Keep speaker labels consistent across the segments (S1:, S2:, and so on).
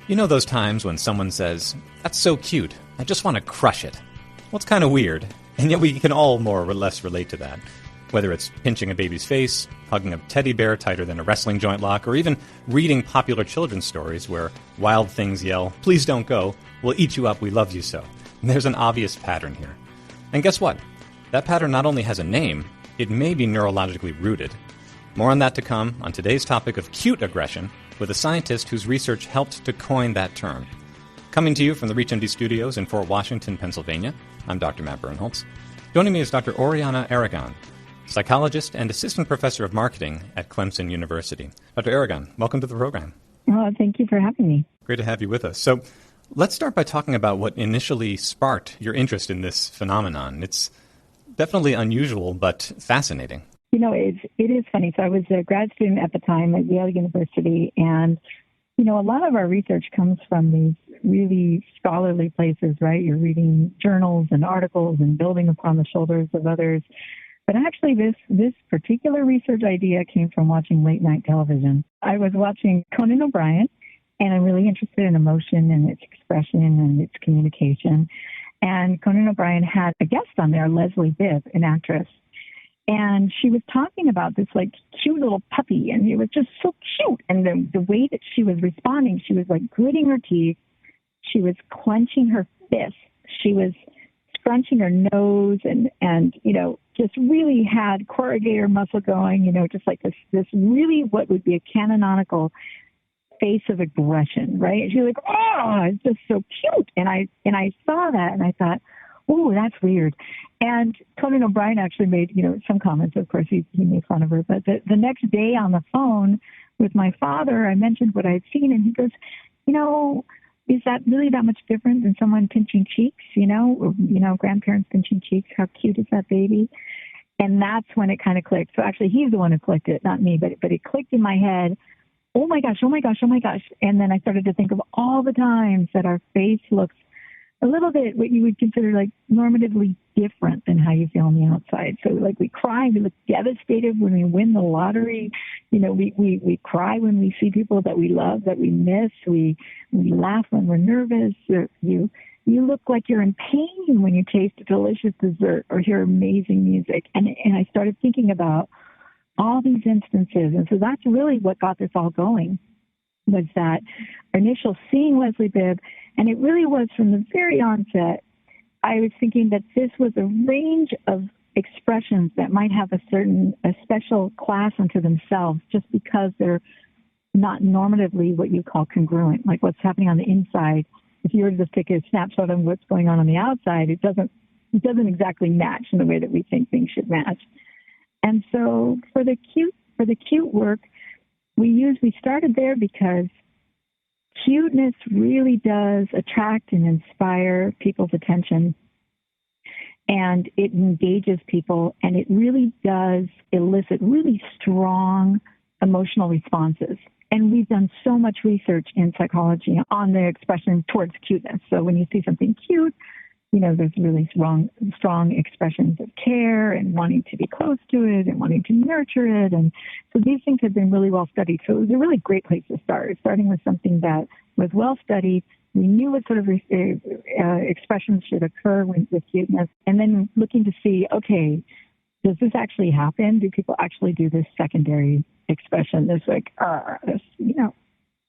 S1: You know those times when someone says, "That's so cute, I just want to crush it." Well, it's kind of weird, and yet we can all more or less relate to that. Whether it's pinching a baby's face, hugging a teddy bear tighter than a wrestling joint lock, or even reading popular children's stories where wild things yell, "Please don't go, we'll eat you up, we love you so." And there's an obvious pattern here. And guess what? That pattern not only has a name, it may be neurologically rooted. More on that to come on today's topic of cute aggression with a scientist whose research helped to coin that term. Coming to you from the ReachMD studios in Fort Washington, Pennsylvania, I'm Dr. Matt Birnholz. Joining me is Dr. Oriana Aragon, psychologist and assistant professor of marketing at Clemson University. Dr. Aragon, welcome to the program.
S2: Oh, thank you for having me.
S1: Great to have you with us. So let's start by talking about what initially sparked your interest in this phenomenon. It's definitely unusual, but fascinating.
S2: You know, it is funny. So I was a grad student at the time at Yale University, and, you know, a lot of our research comes from these really scholarly places, right? You're reading journals and articles and building upon the shoulders of others. But actually, this particular research idea came from watching late-night television. I was watching Conan O'Brien, and I'm really interested in emotion and its expression and its communication. And Conan O'Brien had a guest on there, Leslie Bibb, an actress. And she was talking about this, like, cute little puppy, and it was just so cute. And the way that she was responding, she was, like, gritting her teeth. She was clenching her fists. She was scrunching her nose and you know, just really had corrugator muscle going, you know, just like this really what would be a canonical face of aggression, right? And she was like, "Oh, it's just so cute." And I saw that and I thought, "Oh, that's weird." And Conan O'Brien actually made, you know, some comments. Of course, he made fun of her. But the next day on the phone with my father, I mentioned what I'd seen, and he goes, "You know, is that really that much different than someone pinching cheeks? You know, grandparents pinching cheeks. How cute is that baby?" And that's when it kind of clicked. So actually, he's the one who clicked it, not me. But it clicked in my head. Oh my gosh, oh my gosh, oh my gosh. And then I started to think of all the times that our face looks a little bit what you would consider like normatively different than how you feel on the outside. So like we cry, we look devastated when we win the lottery. You know, we cry when we see people that we love, that we miss. We laugh when we're nervous. You look like you're in pain when you taste a delicious dessert or hear amazing music. And I started thinking about all these instances. And so that's really what got this all going, was that initial seeing Leslie Bibb. And it really was from the very onset, I was thinking that this was a range of expressions that might have a special class unto themselves just because they're not normatively what you call congruent, like what's happening on the inside. If you were to just take a snapshot of what's going on the outside, it doesn't exactly match in the way that we think things should match. And so for the cute work, we started there because cuteness really does attract and inspire people's attention, and it engages people, and it really does elicit really strong emotional responses. And we've done so much research in psychology on the expression towards cuteness. So when you see something cute, you know, there's really strong expressions of care and wanting to be close to it and wanting to nurture it. And so these things have been really well studied. So it was a really great place to start, starting with something that was well studied. We knew what sort of expressions should occur with cuteness. And then looking to see, okay, does this actually happen? Do people actually do this secondary expression, this like, this, you know,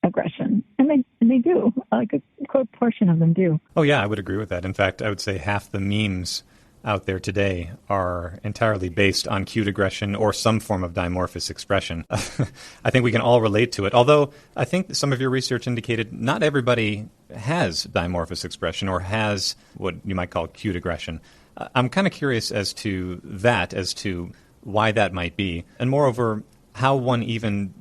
S2: aggression? And they do. Like a good portion of them do. Oh, yeah,
S1: I would agree with that. In fact, I would say half the memes out there today are entirely based on cute aggression or some form of dimorphous expression. I think we can all relate to it, although I think some of your research indicated not everybody has dimorphous expression or has what you might call cute aggression. I'm kind of curious as to why that might be, and moreover, how one even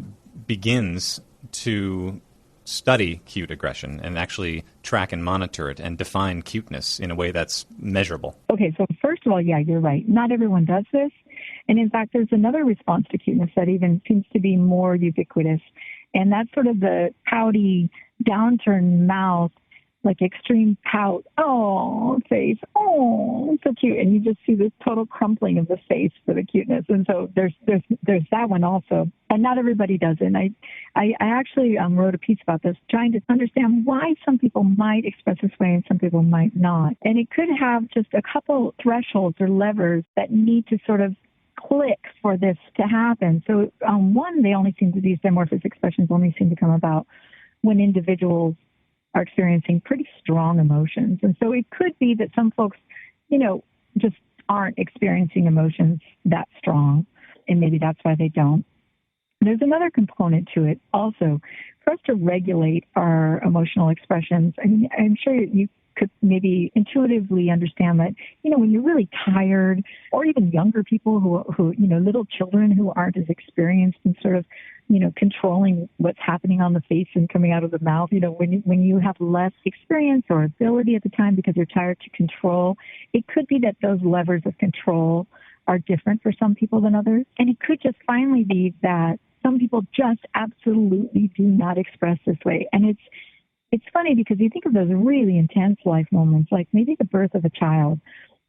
S1: begins to study cute aggression and actually track and monitor it and define cuteness in a way that's measurable.
S2: Okay, so first of all, yeah, you're right. Not everyone does this. And in fact, there's another response to cuteness that even seems to be more ubiquitous. And that's sort of the pouty, downturned mouth like extreme pout, oh, face, oh, so cute. And you just see this total crumpling of the face for the cuteness. And so there's that one also. And not everybody does it. And I actually wrote a piece about this, trying to understand why some people might express this way and some people might not. And it could have just a couple thresholds or levers that need to sort of click for this to happen. So one, these dimorphous expressions only seem to come about when individuals are experiencing pretty strong emotions. And so it could be that some folks, just aren't experiencing emotions that strong, and maybe that's why they don't. There's another component to it also. For us to regulate our emotional expressions, I mean, I'm sure you could maybe intuitively understand that, when you're really tired, or even younger people who little children who aren't as experienced in sort of, controlling what's happening on the face and coming out of the mouth, when you have less experience or ability at the time because you're tired to control, it could be that those levers of control are different for some people than others. And it could just finally be that some people just absolutely do not express this way. And it's funny because you think of those really intense life moments, like maybe the birth of a child,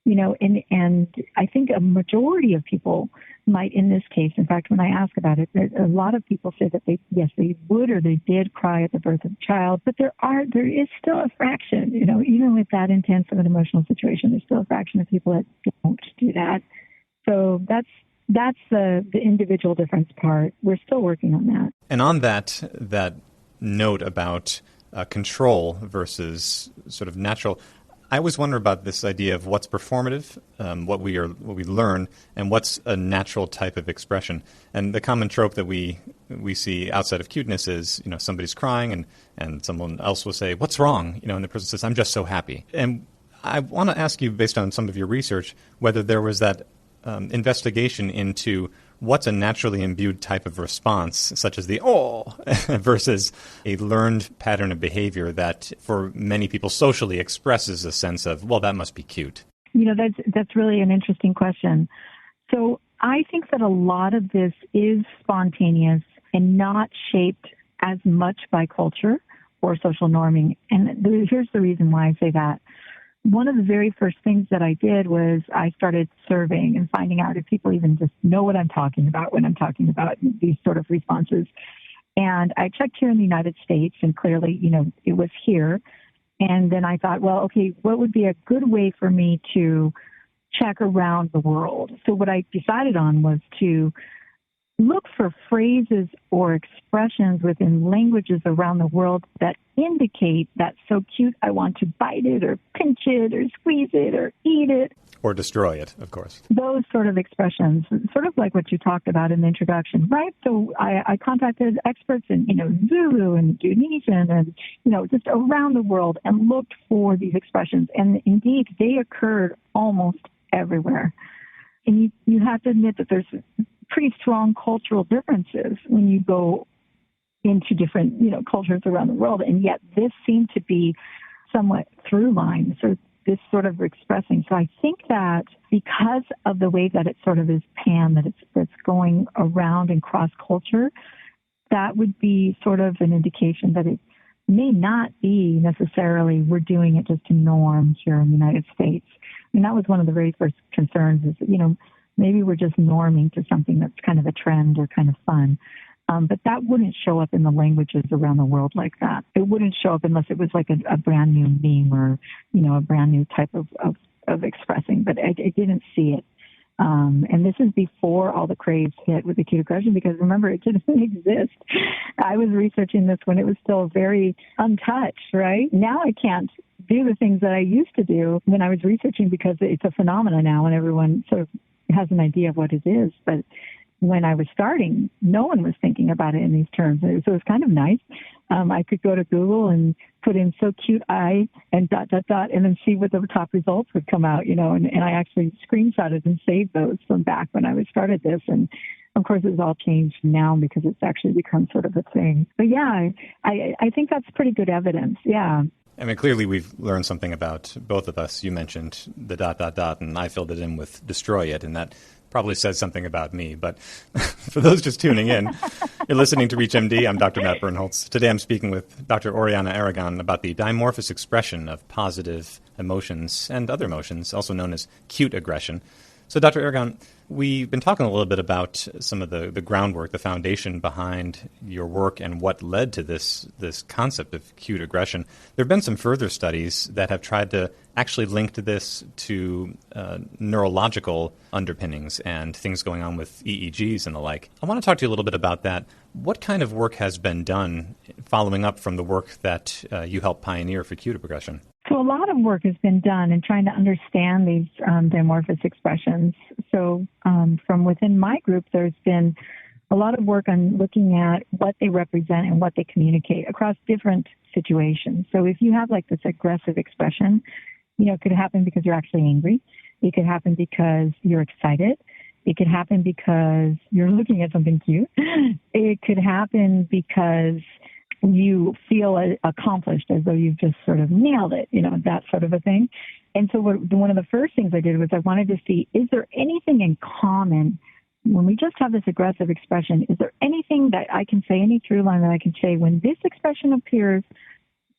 S2: and I think a majority of people might in this case, in fact, when I ask about it, a lot of people say that they would or they did cry at the birth of a child, but there is still a fraction, even with that intense of an emotional situation, there's still a fraction of people that don't do that. So that's the individual difference part. We're still working on that.
S1: And on that note about control versus sort of natural, I always wonder about this idea of what's performative, what we learn, and what's a natural type of expression. And the common trope that we see outside of cuteness is, somebody's crying and someone else will say, "What's wrong?" And the person says, "I'm just so happy." And I want to ask you, based on some of your research, whether there was that investigation into what's a naturally imbued type of response, such as the "oh," versus a learned pattern of behavior that, for many people, socially expresses a sense of, well, that must be cute.
S2: That's really an interesting question. So I think that a lot of this is spontaneous and not shaped as much by culture or social norming. And here's the reason why I say that. One of the very first things that I did was I started surveying and finding out if people even just know what I'm talking about when I'm talking about these sort of responses. And I checked here in the United States, and clearly, it was here. And then I thought, well, okay, what would be a good way for me to check around the world? So what I decided on was to look for phrases or expressions within languages around the world that indicate that so cute I want to bite it or pinch it or squeeze it or eat it.
S1: Or destroy it, of course.
S2: Those sort of expressions, sort of like what you talked about in the introduction, right? So I contacted experts in, Zulu and Indonesian and, just around the world and looked for these expressions. And indeed, they occurred almost everywhere. And you have to admit that there's pretty strong cultural differences when you go into different, cultures around the world. And yet this seemed to be somewhat through line. So this sort of expressing. So I think that because of the way that it sort of is that it's going around and cross culture, that would be sort of an indication that it may not be necessarily we're doing it just to norm here in the United States. I mean, that was one of the very first concerns is that, maybe we're just norming to something that's kind of a trend or kind of fun. But that wouldn't show up in the languages around the world like that. It wouldn't show up unless it was like a brand new meme or, a brand new type of expressing. But I didn't see it. And this is before all the craze hit with acute aggression, because remember, it didn't exist. I was researching this when it was still very untouched, right? Now I can't do the things that I used to do when I was researching because it's a phenomenon now and everyone sort of has an idea of what it is. But when I was starting, no one was thinking about it in these terms. So it was kind of nice. I could go to Google and put in "so cute I" and ... and then see what the top results would come out, and I actually screenshotted and saved those from back when I started this. And of course, it's all changed now because it's actually become sort of a thing. But yeah, I think that's pretty good evidence. Yeah.
S1: I mean, clearly we've learned something about both of us. You mentioned the ... and I filled it in with "destroy it," and that Probably says something about me, but for those just tuning in, you're listening to ReachMD. I'm Dr. Matt Birnholz. Today I'm speaking with Dr. Oriana Aragon about the dimorphous expression of positive emotions and other emotions, also known as cute aggression. So, Dr. Aragon, we've been talking a little bit about some of the groundwork, the foundation behind your work and what led to this concept of cute aggression. There have been some further studies that have tried to actually link this to neurological underpinnings and things going on with EEGs and the like. I want to talk to you a little bit about that. What kind of work has been done following up from the work that you helped pioneer for cute aggression?
S2: So a lot of work has been done in trying to understand these dimorphous expressions. So from within my group, there's been a lot of work on looking at what they represent and what they communicate across different situations. So if you have like this aggressive expression, it could happen because you're actually angry. It could happen because you're excited. It could happen because you're looking at something cute. It could happen because you feel accomplished, as though you've just sort of nailed it, that sort of a thing. And so one of the first things I did was I wanted to see, is there anything in common when we just have this aggressive expression? Is there anything that I can say, any through line that I can say, when this expression appears,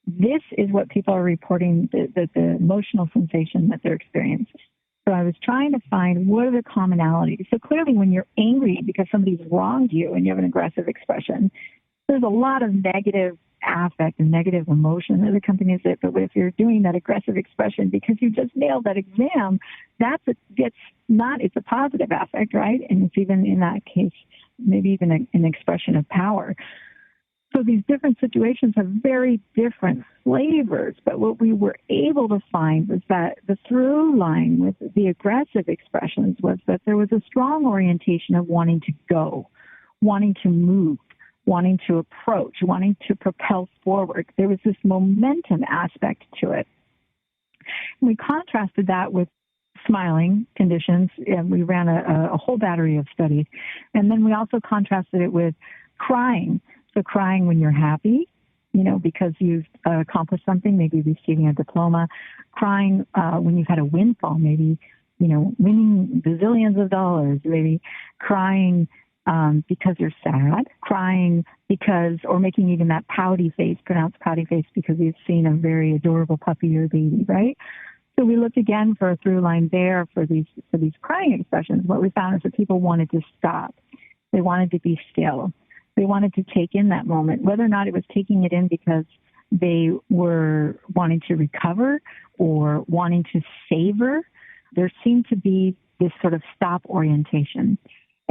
S2: this is what people are reporting, the emotional sensation that they're experiencing. So I was trying to find what are the commonalities. So clearly when you're angry because somebody's wronged you and you have an aggressive expression, there's a lot of negative affect and negative emotion that accompanies it. But if you're doing that aggressive expression because you just nailed that exam, it's a positive affect, right? And it's even in that case, maybe even an expression of power. So these different situations have very different flavors. But what we were able to find was that the through line with the aggressive expressions was that there was a strong orientation of wanting to go, wanting to move, wanting to approach, wanting to propel forward. There was this momentum aspect to it. We contrasted that with smiling conditions, and we ran a whole battery of studies. And then we also contrasted it with crying. So crying when you're happy, because you've accomplished something, maybe receiving a diploma. Crying when you've had a windfall, maybe, winning bazillions of dollars, maybe crying because you're sad, crying because, or making even that pouty face, pronounced pouty face, because you've seen a very adorable puppy or baby, right? So we looked again for a through line there for these crying expressions. What we found is that people wanted to stop. They wanted to be still. They wanted to take in that moment, whether or not it was taking it in because they were wanting to recover or wanting to savor. There seemed to be this sort of stop orientation.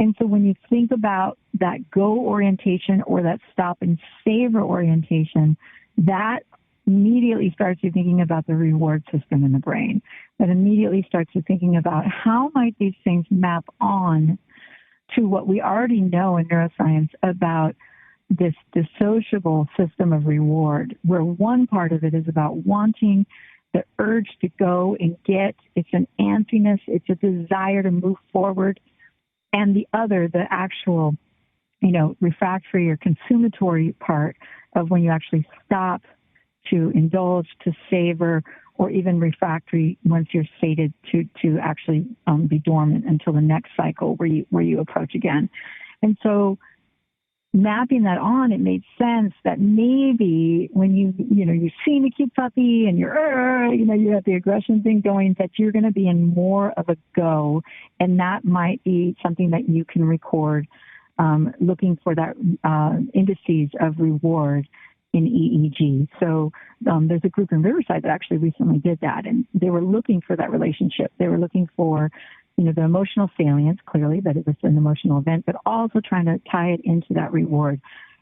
S2: And so when you think about that go orientation or that stop and savor orientation, that immediately starts you thinking about the reward system in the brain. That immediately starts you thinking about how might these things map on to what we already know in neuroscience about this dissociable system of reward, where one part of it is about wanting the urge to go and get. It's an antsiness. It's a desire to move forward. And the other, the actual, refractory or consumatory part of when you actually stop to indulge, to savor, or even refractory once you're sated to actually be dormant until the next cycle where you approach again. And so mapping that on, it made sense that maybe when you've seen a cute puppy and you have the aggression thing going, that you're going to be in more of a go, and that might be something that you can record, looking for that indices of reward in EEG. So there's a group in Riverside that actually recently did that, and they were looking for that relationship. They were looking for the emotional salience, clearly, that it was an emotional event, but also trying to tie it into that reward.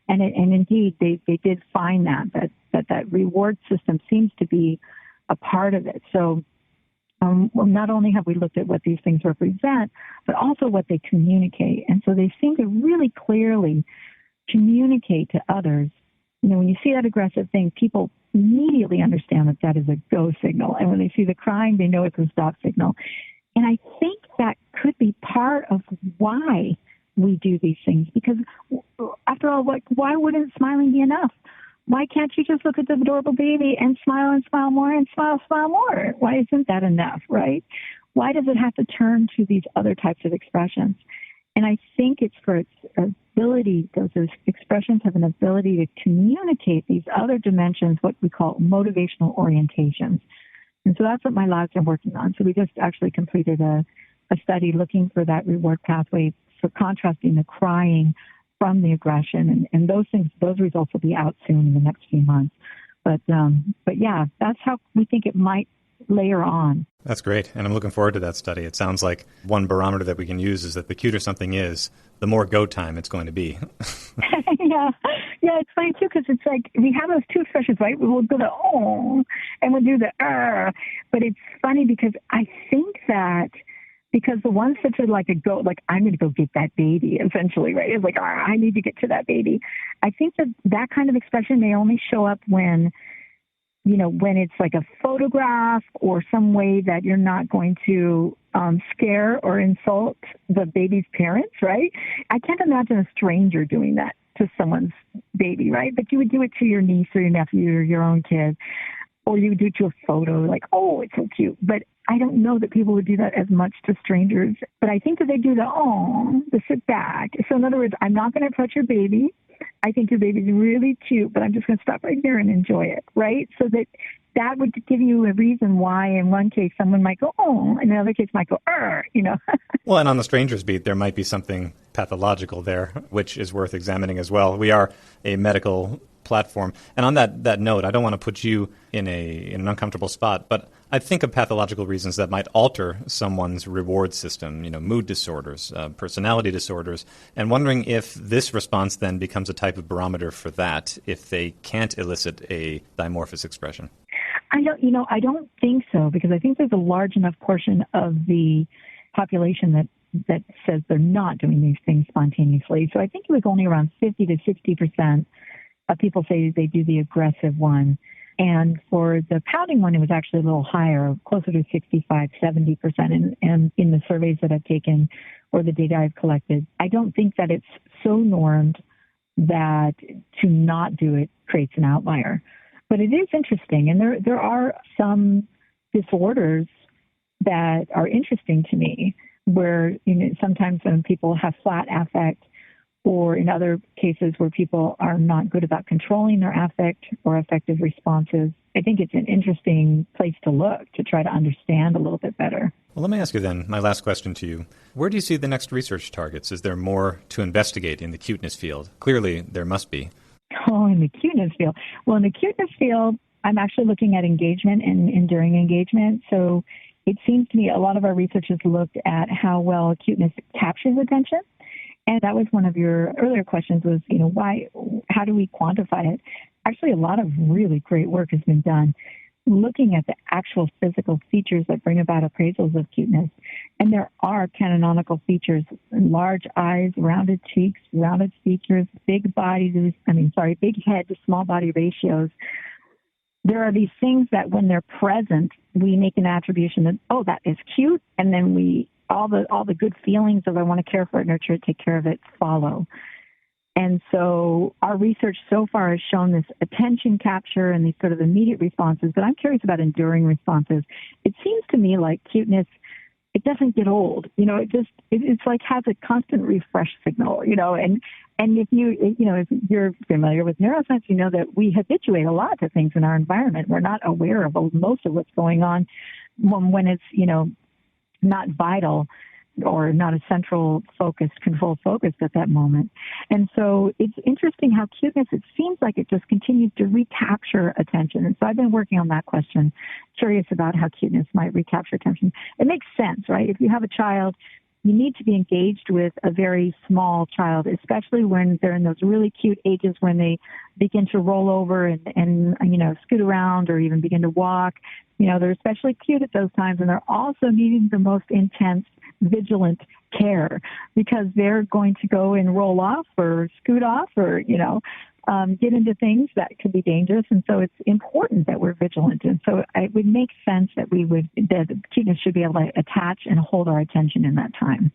S2: And indeed, they did find that reward system seems to be a part of it. So not only have we looked at what these things represent, but also what they communicate. And so they seem to really clearly communicate to others. When you see that aggressive thing, people immediately understand that that is a go signal. And when they see the crying, they know it's a stop signal. And I think that could be part of why we do these things. Because after all, why wouldn't smiling be enough? Why can't you just look at the adorable baby and smile more and smile more? Why isn't that enough, right? why does it have to turn to these other types of expressions? And I think it's for its ability, those expressions have an ability to communicate these other dimensions, what we call motivational orientations. And so that's what my lab's been working on. So we just actually completed a study looking for that reward pathway for contrasting the crying from the aggression. And those results will be out soon in the next few months. But yeah, that's how we think it might layer on.
S1: That's great. And I'm looking forward to that study. It sounds like one barometer that we can use is that the cuter something is, the more go time it's going to be. Yeah, it's funny too, because it's like we have those two expressions, right? We'll go the oh, and we'll do the but it's funny because I think that because the ones that are like a go, like I'm going to go get that baby, essentially, right? It's like, I need to get to that baby. I think that kind of expression may only show up when it's like a photograph or some way that you're not going to scare or insult the baby's parents, right? I can't imagine a stranger doing that to someone's baby, right? But you would do it to your niece or your nephew or your own kid, or you would do it to a photo, like, oh, it's so cute. But I don't know that people would do that as much to strangers. But I think that they do the sit back. So in other words, I'm not going to touch your baby. I think your baby's really cute, but I'm just going to stop right here and enjoy it, right? So that would give you a reason why in one case someone might go, oh, and in another case might go, Well, and on the stranger's beat, there might be something pathological there, which is worth examining as well. We are a medical platform. And on that note, I don't want to put you in an uncomfortable spot, but I think of pathological reasons that might alter someone's reward system, mood disorders, personality disorders, and wondering if this response then becomes a type of barometer for that if they can't elicit a dimorphous expression.
S2: I don't think so, because I think there's a large enough portion of the population that says they're not doing these things spontaneously. So I think it was only around 50 to 60% of people say they do the aggressive one. And for the pouting one, it was actually a little higher, closer to 65, 70%. And in the surveys that I've taken or the data I've collected, I don't think that it's so normed that to not do it creates an outlier. But it is interesting. And there are some disorders that are interesting to me where sometimes when people have flat affect, or in other cases where people are not good about controlling their affect or affective responses. I think it's an interesting place to look to try to understand a little bit better.
S1: Well, let me ask you then, my last question to you. Where do you see the next research targets? Is there more to investigate in the cuteness field? Clearly, there must be.
S2: Oh, in the cuteness field. Well, in the cuteness field, I'm actually looking at engagement and enduring engagement. So it seems to me a lot of our research has looked at how well cuteness captures attention. And that was one of your earlier questions was, how do we quantify it? Actually, a lot of really great work has been done looking at the actual physical features that bring about appraisals of cuteness. And there are canonical features: large eyes, rounded cheeks, rounded features, big head to small body ratios. There are these things that when they're present, we make an attribution that, oh, that is cute. And then all the good feelings of I want to care for it, nurture it, take care of it, follow. And so our research so far has shown this attention capture and these sort of immediate responses, but I'm curious about enduring responses. It seems to me like cuteness, it doesn't get old. It's like has a constant refresh signal, and if you're familiar with neuroscience, you know that we habituate a lot to things in our environment. We're not aware of most of what's going on when it's, not vital or not a central focused, controlled focus at that moment. And so it's interesting how cuteness, it seems like it just continues to recapture attention. And so I've been working on that question, curious about how cuteness might recapture attention. It makes sense, right? If you have a child, you need to be engaged with a very small child, especially when they're in those really cute ages when they begin to roll over and scoot around or even begin to walk. They're especially cute at those times, and they're also needing the most intense, vigilant care because they're going to go and roll off or scoot off or, get into things that could be dangerous. And so it's important that we're vigilant. And so it would make sense that that cuteness should be able to attach and hold our attention in that time.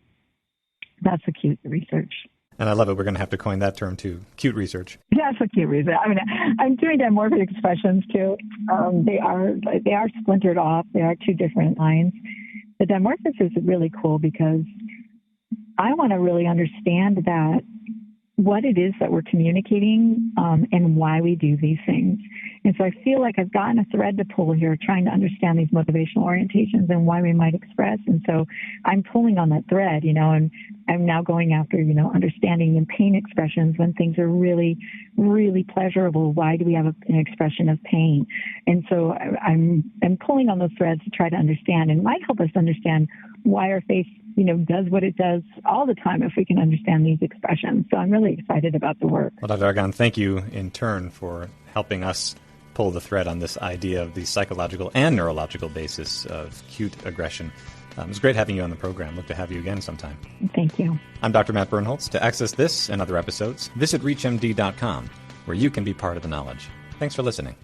S2: That's the cute research.
S1: And I love it. We're going to have to coin that term too, cute research.
S2: That's a cute research. I mean, I'm doing dimorphic expressions too. They are splintered off. They are two different lines. the dimorphos is really cool because I want to really understand that what it is that we're communicating and why we do these things. And so I feel like I've gotten a thread to pull here, trying to understand these motivational orientations and why we might express. And so I'm pulling on that thread, and I'm now going after, understanding in pain expressions when things are really, really pleasurable. Why do we have an expression of pain? And so I'm pulling on those threads to try to understand, and might help us understand why our face, does what it does all the time if we can understand these expressions. So I'm really excited about the work.
S1: Well, Dr. Aragon, thank you in turn for helping us pull the thread on this idea of the psychological and neurological basis of cute aggression. It was great having you on the program. Look to have you again sometime.
S2: Thank you.
S1: I'm Dr. Matt Birnholz. To access this and other episodes, visit reachmd.com, where you can be part of the knowledge. Thanks for listening.